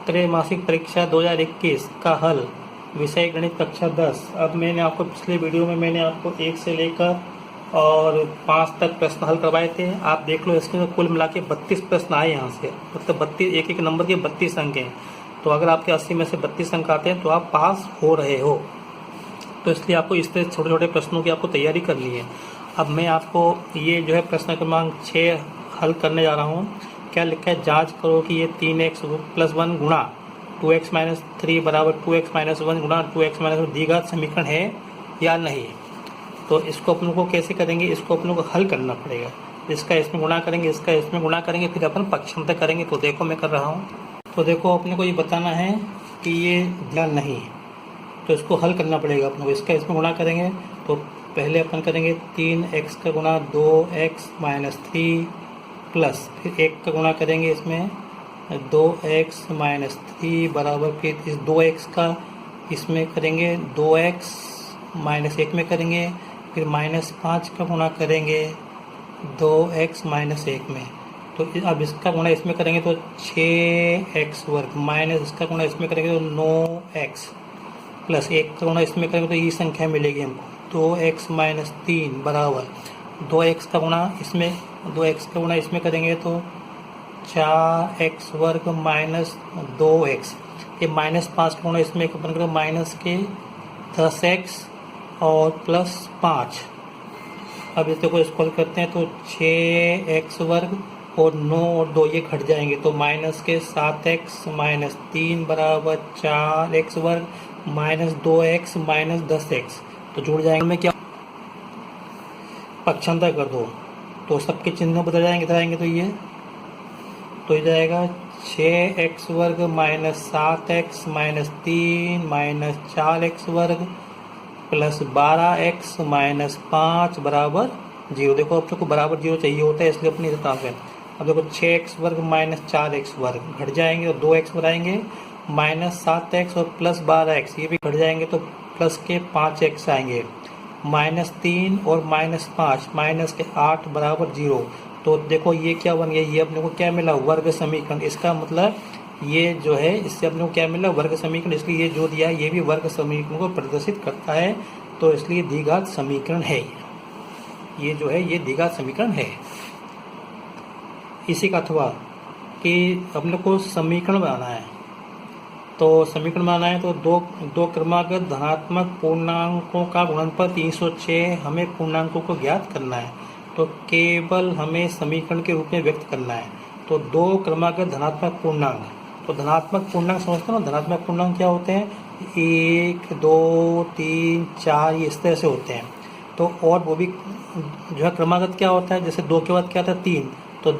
त्रैमासिक परीक्षा 2021 का हल, विषय गणित कक्षा 10। अब मैंने आपको पिछले वीडियो में मैंने आपको 1 से लेकर और 5 तक प्रश्न हल करवाए थे। आप देख लो, इसमें कुल मिला के 32 प्रश्न आए यहाँ से, मतलब 32 एक एक नंबर के 32 अंक हैं। तो अगर आपके 80 में से 32 अंक आते हैं तो आप पास हो रहे हो। तो इसलिए आपको इस तरह छोटे छोटे प्रश्नों की आपको तैयारी करनी है। अब मैं आपको ये जो है प्रश्न क्रमांक 6 हल करने जा रहा हूँ। क्या लिखा है, जांच करो कि ये 3x+1 गुणा 2x-3 बराबर 2x-1 गुणा 2x-1 द्विघात समीकरण है या नहीं। तो इसको अपन को कैसे करेंगे, इसको अपन को हल करना पड़ेगा। इसका इसमें गुणा करेंगे, इसका इसमें गुणा करेंगे, फिर अपन पक्षांतर करेंगे। तो देखो मैं कर रहा हूँ। तो देखो अपने को ये बताना है कि ये ध्यान नहीं है, तो इसको हल करना पड़ेगा अपने को। इसका इसमें गुणा करेंगे तो पहले अपन करेंगे 3x का गुणा 2x-3 प्लस फिर 1 का गुणा करेंगे इसमें 2x-3 बराबर फिर इस 2x का इसमें करेंगे 2x-1 में करेंगे, फिर -5 का गुणा करेंगे 2x-1 में। तो अब इसका गुणा इसमें करेंगे तो 6x वर्ग माइनस इसका गुणा इसमें करेंगे तो 9x प्लस 1 का गुणा इसमें करेंगे तो ये संख्या मिलेगी हमको 2x-3 बराबर 2x का गुणा इसमें 2x का गुणा इसमें करेंगे तो 4x वर्ग माइनस 2x, ये -5 का गुणा इसमें अपन करेंगे माइनस के 10x और प्लस 5। अब इस देखो इसको करते हैं तो 6x वर्ग और 9 और 2 ये घट जाएंगे तो माइनस के 7x-3 बराबर 4x वर्ग माइनस 2x माइनस 10x। तो जुड़ जाएंगे में क्या, पक्षांतर कर दो तो सबके चिन्ह बदल जाएंगे, इधर आएंगे तो ये जाएगा 6x वर्ग minus 7x minus 3 minus 4x वर्ग प्लस 12x माइनस 5 बराबर 0। देखो अब को बराबर 0 चाहिए होता है, इसलिए अपनी हिसाब है। अब देखो 6x वर्ग माइनस 4x वर्ग घट जाएंगे और 2x बनाएंगे माइनस 7x और प्लस 12x ये भी घट जाएंगे तो प्लस के 5x आएंगे, -3 और -5 माइनस के 8 बराबर 0। तो देखो ये क्या बन गया, ये अपने को क्या मिला, वर्ग समीकरण। इसका मतलब ये जो है इससे अपने को क्या मिला, वर्ग समीकरण। इसलिए ये जो दिया है ये भी वर्ग समीकरण को प्रदर्शित करता है, तो इसलिए द्विघात समीकरण है। ये जो है ये द्विघात समीकरण है। इसी का अथवा कि अपने को समीकरण बनाना है, तो समीकरण बनाना है तो दो क्रमागत धनात्मक पूर्णांकों का गुणनफल 306 हमें पूर्णांकों को ज्ञात करना है। तो केवल हमें समीकरण के रूप में व्यक्त करना है। तो 2 क्रमागत धनात्मक पूर्णांक, तो धनात्मक पूर्णांक समझते हो ना, धनात्मक पूर्णांक क्या होते हैं, 1 2 3 4 ये इस तरह से होते हैं। तो और वो भी जो है क्रमागत क्या होता है, जैसे 2 के बाद क्या था 3, तो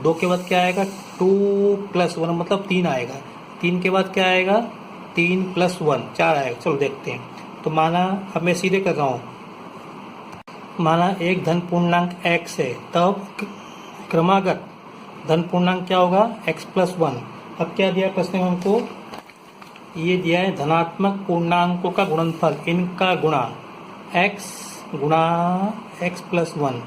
2 के बाद क्या आएगा 2 + 1 मतलब 3 आएगा। 3 के बाद क्या आएगा 3 + 1 4 आएगा। चलो देखते हैं। तो माना अब मैं सीधे कर रहा हूँ, माना एक धन पूर्णांक x है, तब क्रमागत धन पूर्णांक क्या होगा x+1। अब क्या दिया प्रश्न में हमको, ये दिया है धनात्मक पूर्णांकों का गुणनफल, इनका गुणा x गुणा x+1,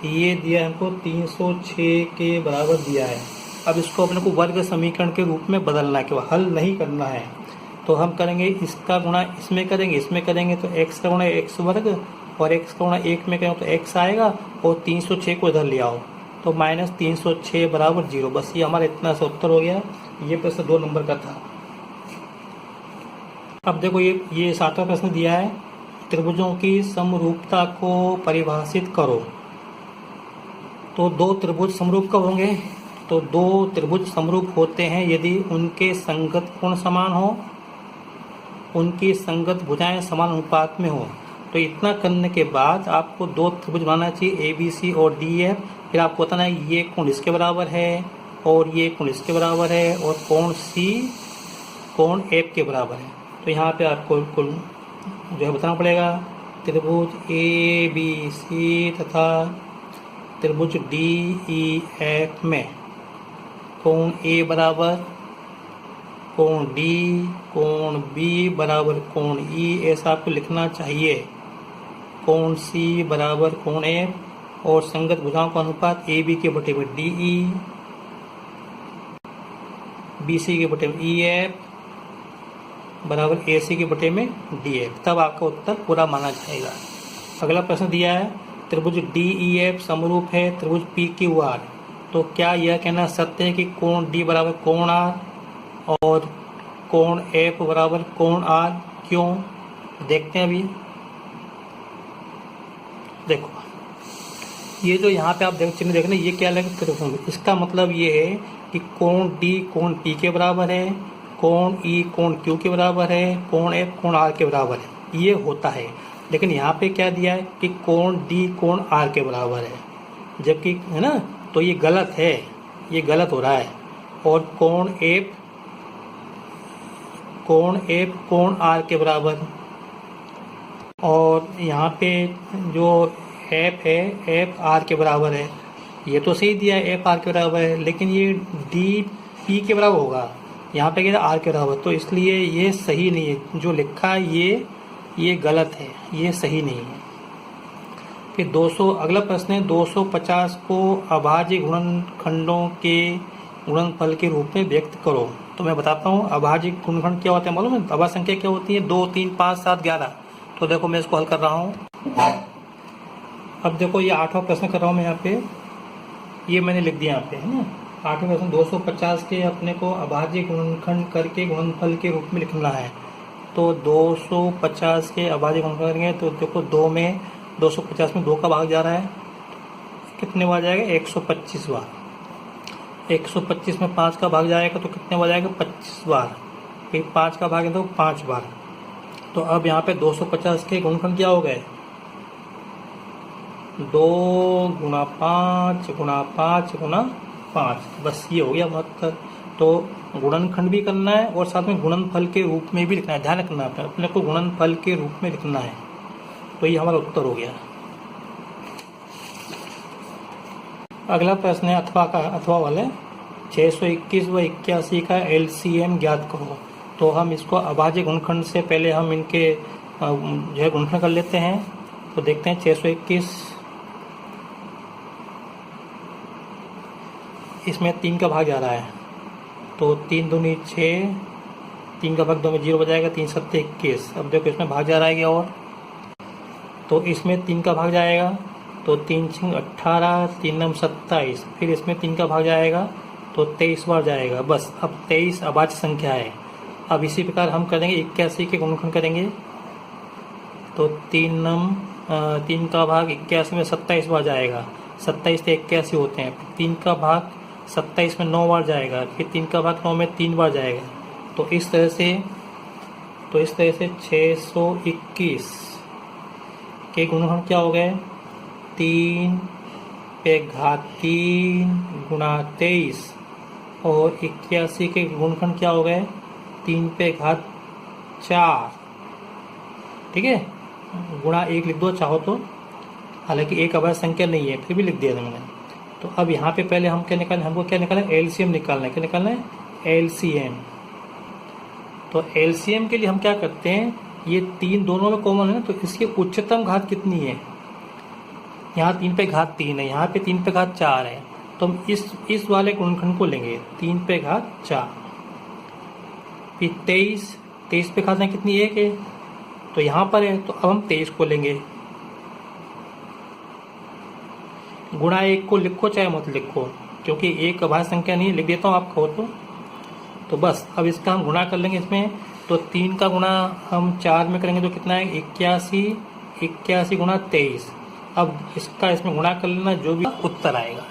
ये दिया है हमको 306 के बराबर दिया है। अब इसको अपने को वर्ग समीकरण के रूप में बदलना है, केवल हल नहीं करना है। तो हम करेंगे इसका गुणा इसमें करेंगे, इसमें करेंगे तो x का गुणा x वर्ग और x का गुणा 1 में करेंगे तो x आएगा और 306 को इधर ले आओ तो -306 बराबर 0। बस ये हमारा इतना सा उत्तर हो गया। ये प्रश्न 2 नंबर का था। अब देखो ये 7वां प्रश्न दिया है, त्रिभुजों की समरूपता को परिभाषित करो। तो 2 त्रिभुज समरूप कब होंगे, तो 2 त्रिभुज समरूप होते हैं यदि उनके संगत कोण समान हो, उनकी संगत भुजाएं समान अनुपात में हो। तो इतना करने के बाद आपको 2 त्रिभुज बनाना चाहिए, ABC और DF। फिर आपको बताना है ये कोण इसके बराबर है और ये कोण इसके बराबर है और कोण C कोण F के बराबर है। तो यहाँ पे आपको कुल जो है बताना पड़ेगा, त्रिभुज ABC तथा त्रिभुज DEF में कोण A बराबर कोण D कोण B बराबर कोण E ऐसा आपको लिखना चाहिए। कोण C बराबर कोण F और संगत भुजाओं का अनुपात AB के बटे में DE। BC के बटे में EF बराबर AC के बटे में DF, तब आपका उत्तर पूरा माना जाएगा। अगला प्रश्न दिया है त्रिभुज DEF समरूप है त्रिभुज PQR, तो क्या यह कहना सत्य है कि कोण D बराबर कोण R और कोण F बराबर कोण R? क्यों, देखते हैं अभी। देखो ये जो यहाँ पे आप चिन्ह देख रहे हैं, ये क्या लगे त्रिभुज, इसका मतलब ये है कि कोण D कोण P के बराबर है, कोण E कोण Q के बराबर है, कोण F कोण R के बराबर है, ये होता है। लेकिन यहाँ पे क्या दिया है कि कोण D कोण R के बराबर है, जबकि है ना, तो ये गलत है, ये गलत हो रहा है। और कोण F कोण R के बराबर, और यहाँ पे जो F है F R के बराबर है, ये तो सही दिया है F R के बराबर है, लेकिन ये D P के बराबर होगा, यहाँ पे क्या R के बराबर, तो इसलिए ये सही नहीं है, जो लिखा है ये गलत है, ये सही नहीं है। फिर 200 अगला प्रश्न है 250 को अभाज्य गुणनखंडों के गुणनफल के रूप में व्यक्त करो। तो मैं बताता हूँ अभाज्य गुणनखंड क्या होते हैं, मालूम है? अभाज्य संख्या क्या होती है? 2, 3, 5, 7, 11। तो देखो मैं इसको हल कर रहा हूँ। अब देखो ये 8वां प्रश्न कर रहा हूँ मैं यहाँ पे, ये मैंने लिख दिया यहाँ पे, है ना। 8वां प्रश्न 250 के अपने को अभाज्य गुणनखंड करके गुणनफल के रूप में लिखना है। तो 250 के अभाज्य गुणनखंड करेंगे तो देखो 250 में 2 का भाग जा रहा है, कितने बार जाएगा? 125 बार। 125 में 5 का भाग जाएगा तो कितने बार जाएगा? 25 बार। फिर 5 का भाग है तो 5 बार। तो अब यहाँ पे 250 के गुणनखंड क्या हो गए? 2 गुणा 5 गुणा 5 गुणा 5, बस ये हो गया मतलब। तो गुणनखंड भी करना है और साथ में गुणनफल के रूप में भी लिखना है, ध्यान रखना है अपने को गुणनफल के रूप में लिखना है। तो ये हमारा उत्तर हो गया। अगला प्रश्न है अथवा वाले 621 व 81 का LCM ज्ञात करो। तो हम इसको अभाज्य गुणनखंड से पहले हम इनके जो है गुणनखंड कर लेते हैं। तो देखते हैं 621, इसमें 3 का भाग जा रहा है, तो 3 दूनी 6, 3 का भाग 2 में 0 बजाएगा, 3 सत्ते 21। अब देखो इसमें भाग जा रहा है क्या और, तो इसमें 3 का भाग जाएगा, तो 3 6 18, 3 9 27। फिर इसमें 3 का भाग जाएगा तो 23 बार जाएगा, बस। अब 23 अभाज्य संख्या है। अब इसी प्रकार हम करेंगे 81 के गुणनखंड करेंगे, तो 3 का भाग 81 में 27 बार जाएगा, 27 से 81 होते हैं। 3 का भाग 27 में 9 बार जाएगा, फिर 3 का भाग 9 में 3 बार जाएगा। तो इस तरह से 621 के गुणनखंड क्या हो गए? 3 पे घात 3 गुणा 23, और 81 के गुणनखंड क्या हो गए? 3 पे घात 4, ठीक है, गुणा 1 लिख दो चाहो तो, हालांकि एक अभाज्य संख्या नहीं है, फिर भी लिख दिया था मैंने। तो अब यहाँ पे पहले हम क्या निकालें, हमको क्या निकालना है? LCM निकालना है। क्या निकालना है? LCM। तो LCM के लिए हम क्या करते हैं, ये 3 दोनों में कॉमन है ना, तो इसकी उच्चतम घात कितनी है? यहाँ 3 पे घात 3 है, यहाँ पे 3 पे घात 4 है, तो हम इस वाले गुणनखंड को लेंगे, 3 पे घात 4। फिर 23 पे घात कितनी? 1 है, तो यहाँ पर है, तो अब हम 23 को लेंगे। गुणा 1 को लिखो चाहे मत लिखो, क्योंकि एक अभाज्य संख्या नहीं, लिख देता हूँ आप कहो तो बस। अब इसका हम गुणा कर लेंगे इसमें, तो 3 का गुणा हम 4 में करेंगे तो कितना है? 81 गुणा 23। अब इसका इसमें गुणा कर लेना, जो भी उत्तर आएगा।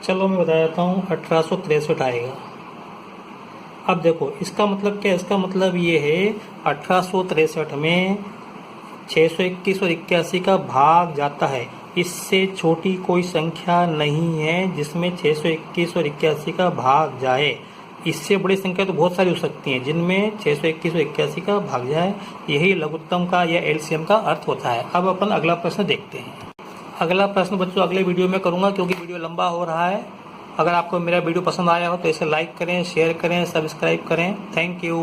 चलो मैं बता देता हूँ, 1863 आएगा। अब देखो इसका मतलब क्या है? इसका मतलब ये है 1863 में 621 और 81 का भाग जाता है। इससे छोटी कोई संख्या नहीं है जिसमें 621 और 81 का भाग जाए। इससे बड़ी संख्या तो बहुत सारी हो सकती हैं जिनमें 621 और 81 का भाग जाए। यही लघुत्तम का या LCM का अर्थ होता है। अब अपन अगला प्रश्न देखते हैं। अगला प्रश्न बच्चों अगले वीडियो में करूंगा, क्योंकि वीडियो लंबा हो रहा है। अगर आपको मेरा वीडियो पसंद आया हो तो इसे लाइक करें, शेयर करें, सब्सक्राइब करें। Thank you.